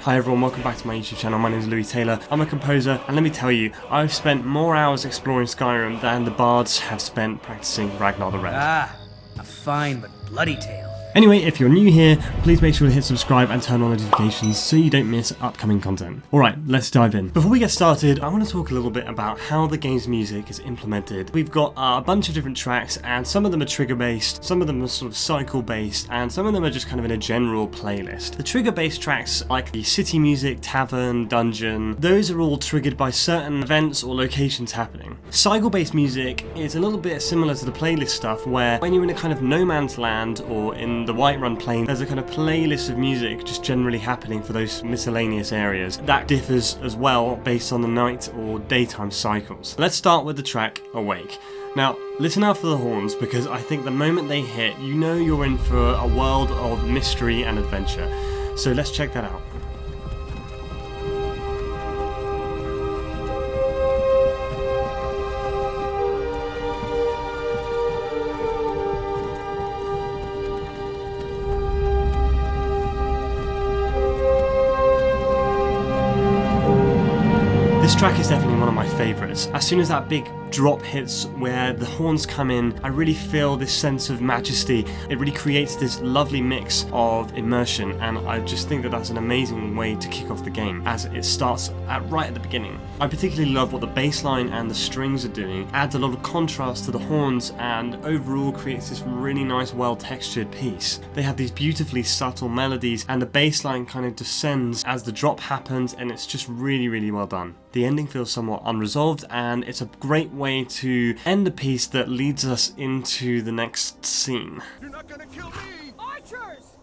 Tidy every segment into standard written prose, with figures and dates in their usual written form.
Hi everyone, welcome back to my YouTube channel. My name is Louis Taylor. I'm a composer, and let me tell you, I've spent more hours exploring Skyrim than the bards have spent practicing Ragnar the Red. Ah, a fine but bloody tale. Anyway, if you're new here, please make sure to hit subscribe and turn on notifications so you don't miss upcoming content. Alright, let's dive in. Before we get started, I want to talk a little bit about how the game's music is implemented. We've got a bunch of different tracks, and some of them are trigger based, some of them are sort of cycle based, and some of them are just kind of in a general playlist. The trigger based tracks, like the city music, tavern, dungeon, those are all triggered by certain events or locations happening. Cycle based music is a little bit similar to the playlist stuff, where when you're in a kind of no man's land or in the Whiterun Plain, there's a kind of playlist of music just generally happening for those miscellaneous areas. That differs as well based on the night or daytime cycles. Let's start with the track Awake. Now, listen out for the horns, because I think the moment they hit, you know you're in for a world of mystery and adventure. So let's check that out. This track is definitely one of my favourites. As soon as that big drop hits where the horns come in, I really feel this sense of majesty. It really creates this lovely mix of immersion, and I just think that that's an amazing way to kick off the game as it starts right at the beginning. I particularly love what the bass line and the strings are doing. Adds a lot of contrast to the horns and overall creates this really nice, well-textured piece. They have these beautifully subtle melodies, and the bass line kind of descends as the drop happens, and it's just really, really well done. The ending feels somewhat unresolved, and it's a great way to end the piece that leads us into the next scene. You're not gonna kill me! Archers!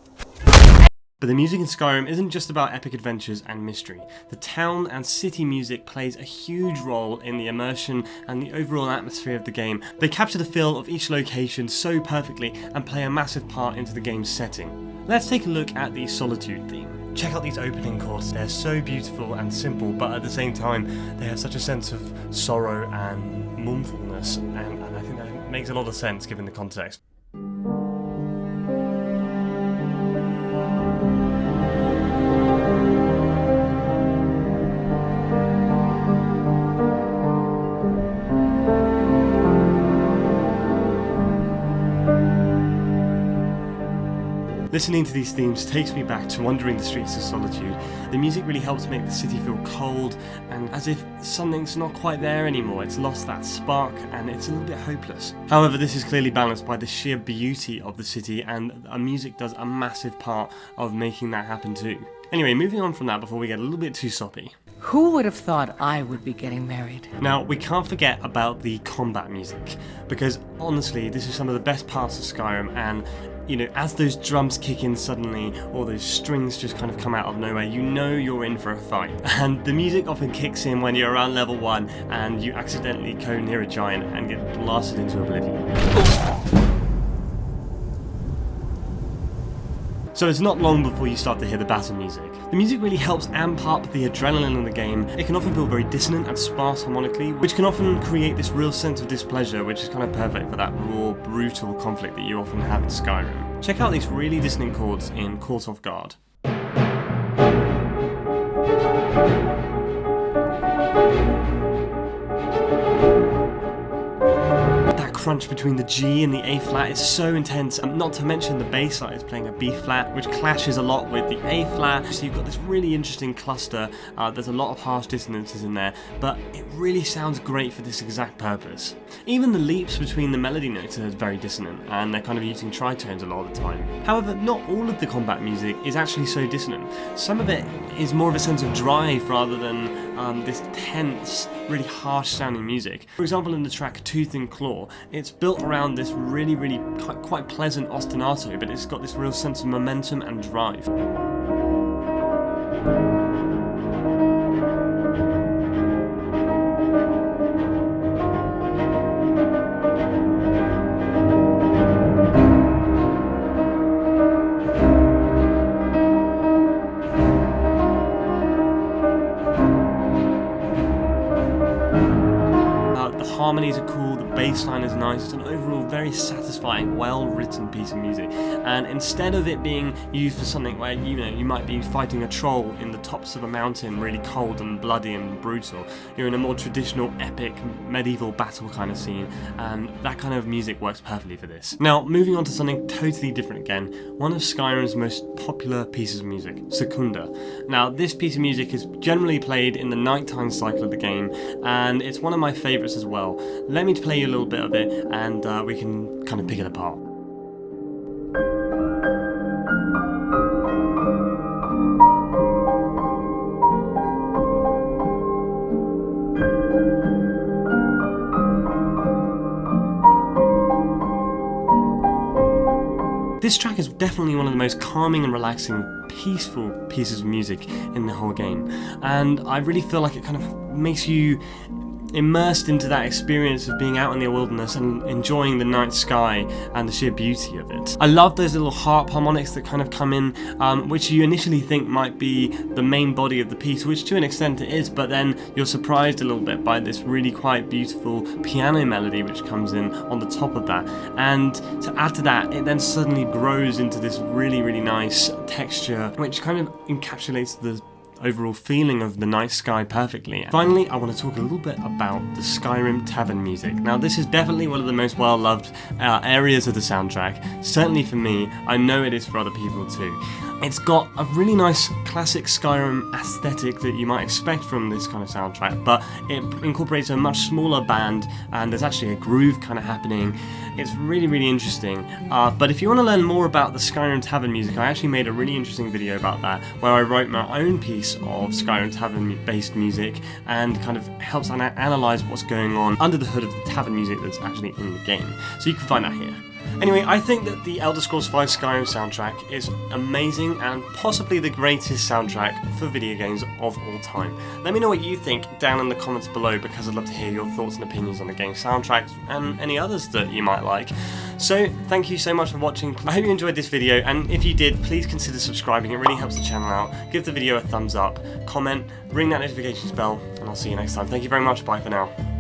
But the music in Skyrim isn't just about epic adventures and mystery. The town and city music plays a huge role in the immersion and the overall atmosphere of the game. They capture the feel of each location so perfectly and play a massive part into the game's setting. Let's take a look at the Solitude theme. Check out these opening chords. They're so beautiful and simple, but at the same time they have such a sense of sorrow and mournfulness, and I think that makes a lot of sense given the context. Listening to these themes takes me back to wandering the streets of Solitude. The music really helps make the city feel cold and as if something's not quite there anymore. It's lost that spark and it's a little bit hopeless. However, this is clearly balanced by the sheer beauty of the city, and music does a massive part of making that happen too. Anyway, moving on from that before we get a little bit too soppy. Who would have thought I would be getting married? Now, we can't forget about the combat music, because honestly, this is some of the best parts of Skyrim, and you know, as those drums kick in suddenly, or those strings just kind of come out of nowhere, you know you're in for a fight. And the music often kicks in when you're around level 1 and you accidentally go near a giant and get blasted into oblivion. So it's not long before you start to hear the battle music. The music really helps amp up the adrenaline in the game. It can often feel very dissonant and sparse harmonically, which can often create this real sense of displeasure, which is kind of perfect for that raw, brutal conflict that you often have in Skyrim. Check out these really dissonant chords in Caught Off Guard. Crunch between the G and the A flat is so intense, and not to mention the bass line is playing a B flat, which clashes a lot with the A flat, so you've got this really interesting cluster. There's a lot of harsh dissonances in there, but it really sounds great for this exact purpose. Even the leaps between the melody notes are very dissonant, and they're kind of using tritones a lot of the time. However, not all of the combat music is actually so dissonant. Some of it is more of a sense of drive rather than this tense, really harsh sounding music. For example, in the track Tooth and Claw, it's built around this really, really quite pleasant ostinato, but it's got this real sense of momentum and drive. harmonies are cool, the bass line is nice, it's an overall very satisfying, well-written piece of music. And instead of it being used for something where, you know, you might be fighting a troll in the tops of a mountain, really cold and bloody and brutal, you're in a more traditional, epic, medieval battle kind of scene, and that kind of music works perfectly for this. Now, moving on to something totally different again, one of Skyrim's most popular pieces of music, Secunda. Now, this piece of music is generally played in the nighttime cycle of the game, and it's one of my favourites as well. Let me play you a little bit of it, and we can kind of pick it apart. This track is definitely one of the most calming and relaxing, peaceful pieces of music in the whole game, and I really feel like it kind of makes you immersed into that experience of being out in the wilderness and enjoying the night sky and the sheer beauty of it. I love those little harp harmonics that kind of come in, which you initially think might be the main body of the piece, which to an extent it is, but then you're surprised a little bit by this really quite beautiful piano melody which comes in on the top of that. And to add to that, it then suddenly grows into this really, really nice texture, which kind of encapsulates the overall feeling of the night sky perfectly. Finally, I want to talk a little bit about the Skyrim Tavern music. Now, this is definitely one of the most well-loved areas of the soundtrack. Certainly for me, I know it is for other people too. It's got a really nice classic Skyrim aesthetic that you might expect from this kind of soundtrack, but it incorporates a much smaller band, and there's actually a groove kind of happening. It's really, really interesting. But if you want to learn more about the Skyrim Tavern music, I actually made a really interesting video about that, where I wrote my own piece of Skyrim Tavern-based music and kind of helps analyse what's going on under the hood of the Tavern music that's actually in the game. So you can find that here. Anyway, I think that the Elder Scrolls V Skyrim soundtrack is amazing and possibly the greatest soundtrack for video games of all time. Let me know what you think down in the comments below, because I'd love to hear your thoughts and opinions on the game's soundtracks and any others that you might like. So, thank you so much for watching. I hope you enjoyed this video, and if you did, please consider subscribing. It really helps the channel out. Give the video a thumbs up, comment, ring that notifications bell, and I'll see you next time. Thank you very much. Bye for now.